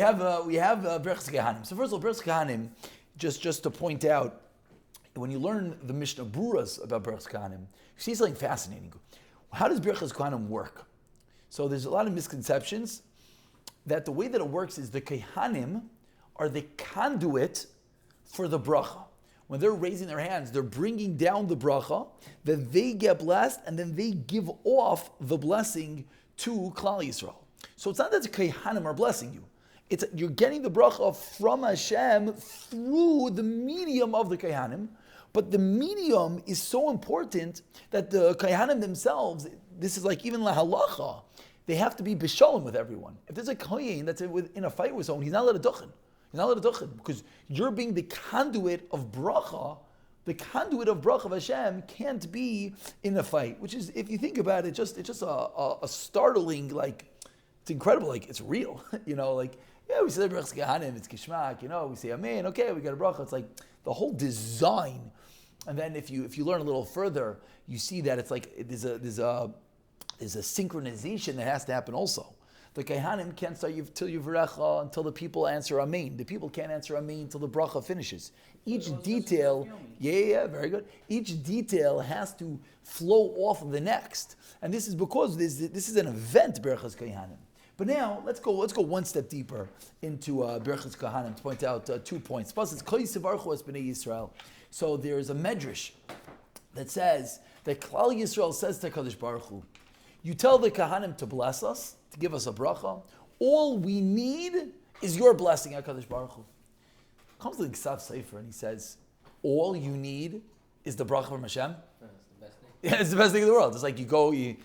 have Berachas Kehanim. So first of all, Berachas Kehanim, just to point out, when you learn the Mishnah Bruras about Berachas Kehanim, you see something fascinating. How does Berachas Kehanim work? So there's a lot of misconceptions that the way that it works is the Kehanim are the conduit for the bracha. When they're raising their hands, they're bringing down the bracha, then they get blessed, and then they give off the blessing to Klal Yisrael. So it's not that the Kehanim are blessing you. You're getting the bracha from Hashem through the medium of the Kehanim, but the medium is so important that the Kehanim themselves, this is like even la halacha, they have to be b'shalom with everyone. If there's a kohen that's in a fight with someone, he's not allowed to duchen. He's not allowed to duchen because you're being the conduit of bracha. The conduit of bracha of Hashem can't be in a fight, which is, if you think about it, it's just a startling, like, it's incredible, like, it's real. You know, like, yeah, we say Berachas Kehanim, it's Kishmak, you know, we say Amen, okay, we got a bracha. It's like the whole design. And then if you learn a little further, you see that it's like there's a synchronization that has to happen also. The Kehanim can't start till Yivarecha until the people answer Amen. The people can't answer Amen until the bracha finishes. Each detail, very good. Each detail has to flow off of the next, and this is because this is an event, Berachas Kehanim. But now let's go one step deeper into Berachas Kehanim to point out 2 points. Plus, it's Kol Yisavarchu es Bnei Yisrael. So there's a medrash that says that Klal Yisrael says to Kadosh Baruch Hu, you tell the Kehanim to bless us, to give us a bracha. All we need is your blessing, HaKadosh Baruch Hu. Comes the Ksav Sefer and he says, all you need is the bracha from Hashem. That's the best thing. Yeah, it's the best thing in the world. It's like you go, you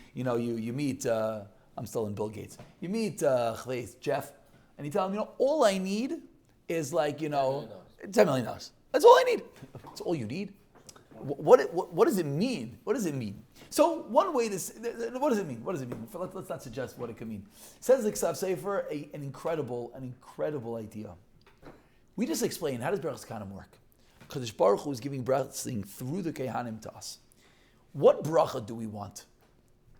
meet, I'm still in Bill Gates. You meet Jeff, and you tell him, all I need is like, $10 million. That's all I need. That's all you need. What does it mean? What does it mean? So one way to what does it mean? What does it mean? Let's not suggest what it could mean. It says the Ksav Sefer an incredible idea. We just explained, how does Berachas Kehanim work? Kadosh Baruch Hu is giving blessing through the Kehanim to us. What bracha do we want?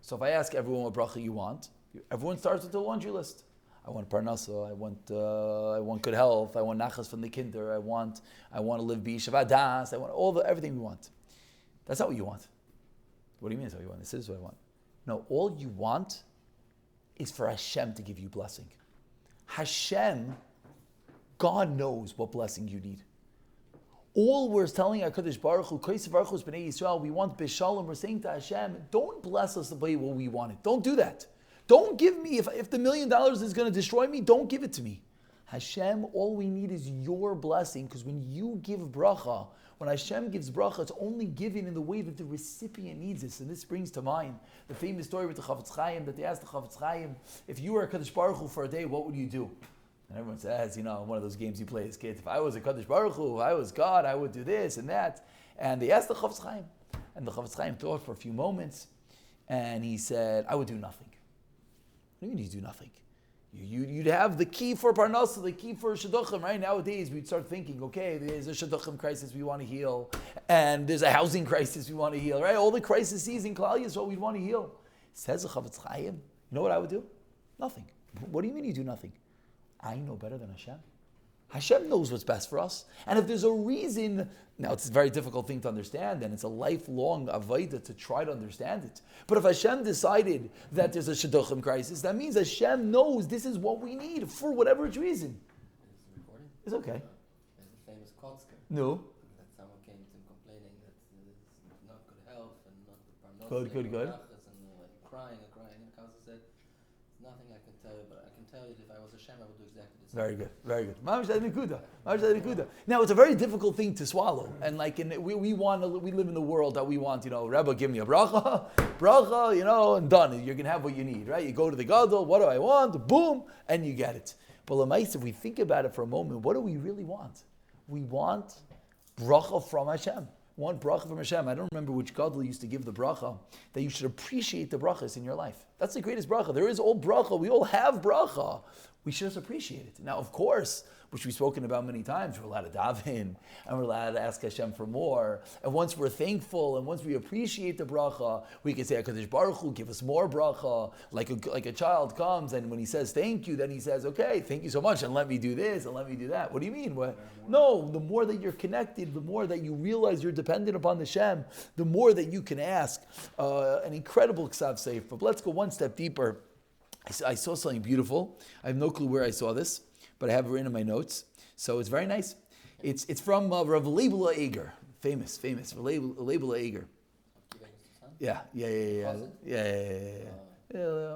So if I ask everyone what bracha you want, everyone starts with the laundry list. I want parnasa, I want good health, I want nachas from the kinder, I want to live b'yishav adas, I want everything we want. That's not what you want. What do you mean that's what you want? This is what I want. No, all you want is for Hashem to give you blessing. Hashem, God knows what blessing you need. All we're telling HaKadosh Baruch Hu, Kosef Baruch Hu's B'nai Yisrael, we want B'Shalom, we're saying to Hashem, don't bless us the way we want it. Don't do that. Don't give me, if the $1 million is going to destroy me, don't give it to me. Hashem, all we need is your blessing, because when you give bracha, when Hashem gives bracha, it's only given in the way that the recipient needs this. And this brings to mind the famous story with the Chafetz Chaim, that they asked the Chafetz Chaim, if you were a Kadosh Baruch Hu for a day, what would you do? And everyone says, one of those games you play as kids, if I was a Kadosh Baruch Hu, if I was God, I would do this and that. And they asked the Chafetz Chaim. And the Chafetz Chaim thought for a few moments, and he said, I would do nothing. What do you mean you do nothing? You'd have the key for Parnasa, the key for Shidduchim, right? Nowadays, we'd start thinking, okay, there's a Shidduchim crisis we want to heal, and there's a housing crisis we want to heal, right? All the crises in Klal Yisrael we'd want to heal. Says the Chafetz Chaim, you know what I would do? Nothing. What do you mean you do nothing? I know better than Hashem. Hashem knows what's best for us. And if there's a reason, now it's a very difficult thing to understand, and it's a lifelong avodah to try to understand it. But if Hashem decided that there's a shidduchim crisis, that means Hashem knows this is what we need for whatever reason. Is it recording? It's okay. There's a famous Kotzker. No. That someone came to him complaining that there's not good health and not good prognosis. Good. And crying. And Kotzker said, there's nothing I can tell you, but I can tell you that if I was Hashem, I would do exactly the same. Very good. Now it's a very difficult thing to swallow, and we live in the world that we want. Rebbe, give me a bracha, and done. You're gonna have what you need, right? You go to the gadol. What do I want? Boom, and you get it. But l'maisa, if we think about it for a moment, what do we really want? We want bracha from Hashem. We want bracha from Hashem. I don't remember which gadol used to give the bracha that you should appreciate the brachas in your life. That's the greatest bracha. There is all bracha. We all have bracha. we should just appreciate it. Now, of course, which we've spoken about many times, we're allowed to daven, and we're allowed to ask Hashem for more. And once we're thankful, and once we appreciate the bracha, we can say, HaKadosh Baruch Hu, give us more bracha. Like a child comes, and when he says thank you, then he says, okay, thank you so much, and let me do this, and let me do that. What do you mean? No, the more that you're connected, the more that you realize you're dependent upon the Shem, the more that you can ask. An incredible Ksav Seif. But let's go one step deeper. I saw something beautiful. I have no clue where I saw this, but I have it written in my notes. So it's very nice. It's from Rav Leibla Eger, famous Rav Leibla Eger. Yeah.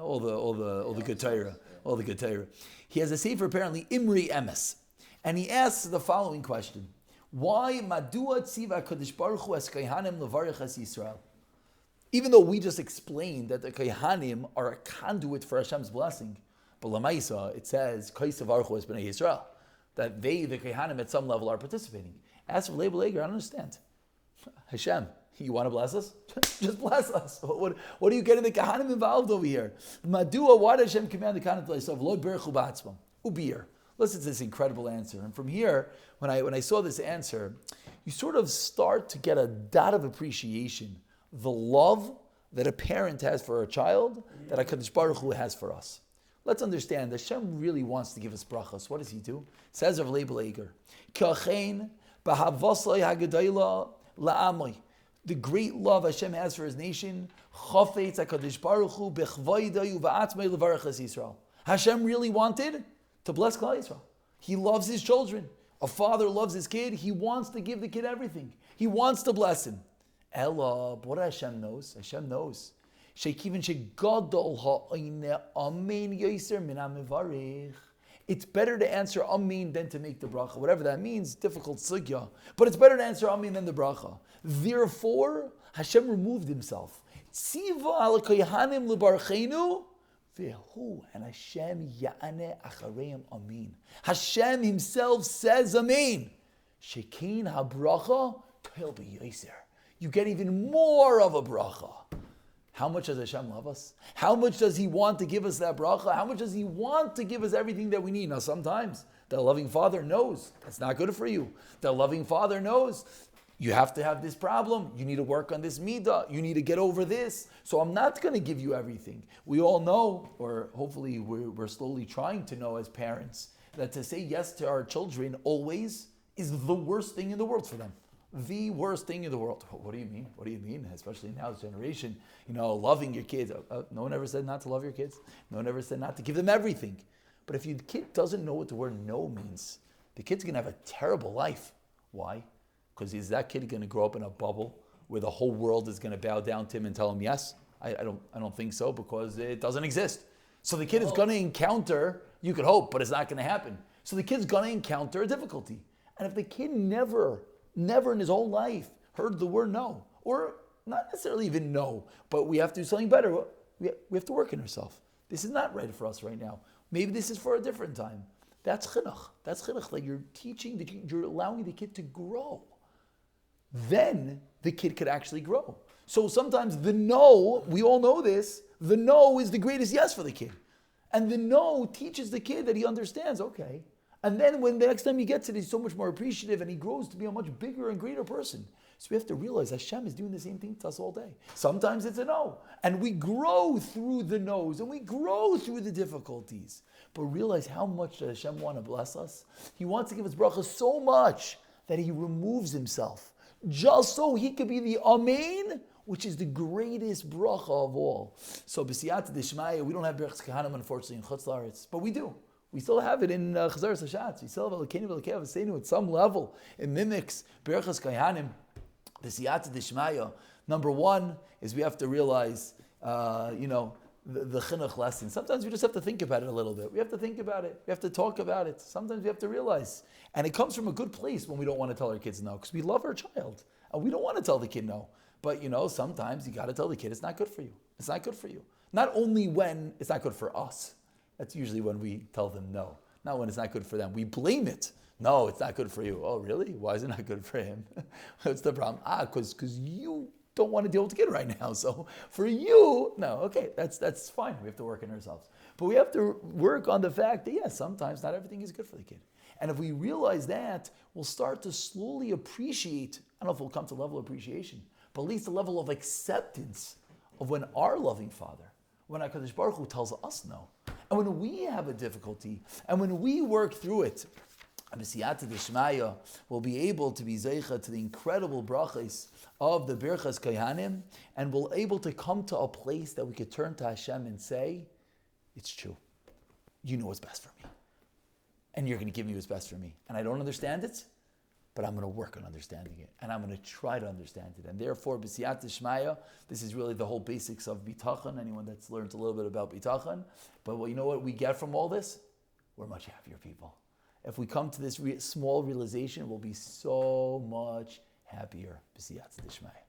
All the good Torah, all the good Torah. He has a sefer apparently Imri Emes, and he asks the following question: why Madua Tziva Kadosh Baruch Hu es Kohanim levarich es Yisrael? Even though we just explained that the Kohanim are a conduit for Hashem's blessing, but Lamaisa, it says, Kaisav Baruch es Bnei Yisrael, that they, the Kohanim, at some level are participating. As for Leibel Eger, I don't understand. Hashem, you want to bless us? Just bless us. What are you getting the Kohanim involved over here? Madua, why does Hashem command the Kohanim to himself? Lo berchu ba'atzmam. Ubir. Listen to this incredible answer. And from here, when I saw this answer, you sort of start to get a dot of appreciation. The love that a parent has for a child, that HaKadosh Baruch Hu has for us. Let's understand, Hashem really wants to give us brachas. What does He do? It says of Leibel Eger, K'achein b'havosai hagadayla la'amoi. The great love Hashem has for His nation, Chafetz HaKadosh Baruch Hu b'chvaydayu v'atzmei levarach es Yisrael. Hashem really wanted to bless Klal Yisrael. He loves His children. A father loves his kid. He wants to give the kid everything. He wants to bless him. Ella, but what Hashem knows? Hashem knows. It's better to answer Amin than to make the bracha. Whatever that means, difficult sugya. But it's better to answer Amin than the bracha. Therefore, Hashem removed Himself. Tziva al kohanim lebarchenu vehu, and Hashem ya'aneh achareim Amin. Hashem Himself says Amin. Shekein habracha toil b'yoser. You get even more of a bracha. How much does Hashem love us? How much does He want to give us that bracha? How much does He want to give us everything that we need? Now sometimes the loving Father knows that's not good for you. The loving Father knows you have to have this problem. You need to work on this midah. You need to get over this. So I'm not going to give you everything. We all know, or hopefully we're slowly trying to know as parents, that to say yes to our children always is the worst thing in the world for them. The worst thing in the world. What do you mean? What do you mean? Especially in now's generation, loving your kids. No one ever said not to love your kids. No one ever said not to give them everything. But if your kid doesn't know what the word no means, the kid's going to have a terrible life. Why? Because is that kid going to grow up in a bubble where the whole world is going to bow down to him and tell him yes? I don't think so, because it doesn't exist. So the kid is going to encounter, you could hope, but it's not going to happen. So the kid's going to encounter a difficulty. And if the kid never in his whole life heard the word no, or not necessarily even no, but we have to do something better. We have to work on ourselves. This is not right for us right now. Maybe this is for a different time. That's chinuch. That's chinuch. Like you're teaching, you're allowing the kid to grow. Then the kid could actually grow. So sometimes the no, we all know this, the no is the greatest yes for the kid. And the no teaches the kid that he understands, okay. And then when the next time he gets it, he's so much more appreciative and he grows to be a much bigger and greater person. So we have to realize Hashem is doing the same thing to us all day. Sometimes it's a no. And we grow through the no's and we grow through the difficulties. But realize how much does Hashem want to bless us? He wants to give us bracha so much that He removes Himself. Just so He could be the Amen, which is the greatest bracha of all. So b'siyata d'shmaya, we don't have Berachas Kahanim unfortunately in Chutz La'aretz, but we do. We still have it in Chazaras Hashatz. We still have Elokeinu v'Elokei Avosseinu at some level. It mimics Berachas Kahanim. The Siyata D'Shmaya. Number one is we have to realize, the chinuch lesson. Sometimes we just have to think about it a little bit. We have to think about it. We have to talk about it. Sometimes we have to realize. And it comes from a good place when we don't want to tell our kids no, because we love our child. And we don't want to tell the kid no. But, sometimes you got to tell the kid it's not good for you. It's not good for you. Not only when it's not good for us. That's usually when we tell them no. Not when it's not good for them. We blame it. No, it's not good for you. Oh, really? Why is it not good for him? What's the problem? Because you don't want to deal with the kid right now. So for you, no, okay, that's fine. We have to work on ourselves. But we have to work on the fact that, yes, sometimes not everything is good for the kid. And if we realize that, we'll start to slowly appreciate, I don't know if we'll come to level of appreciation, but at least a level of acceptance of when our loving Father, when HaKadosh Baruch Hu tells us no. And when we have a difficulty, and when we work through it, B'siyata D'Shmaya will be able to be zeicha to the incredible brachas of the Birchas Kohanim, and will able to come to a place that we could turn to Hashem and say, it's true. You know what's best for me. And you're going to give me what's best for me. And I don't understand it, but I'm going to work on understanding it. And I'm going to try to understand it. And therefore, B'siyata D'Shmaya, this is really the whole basics of bitachon, anyone that's learned a little bit about bitachon. But you know what we get from all this? We're much happier people. If we come to this small realization, we'll be so much happier. B'siyata D'Shmaya.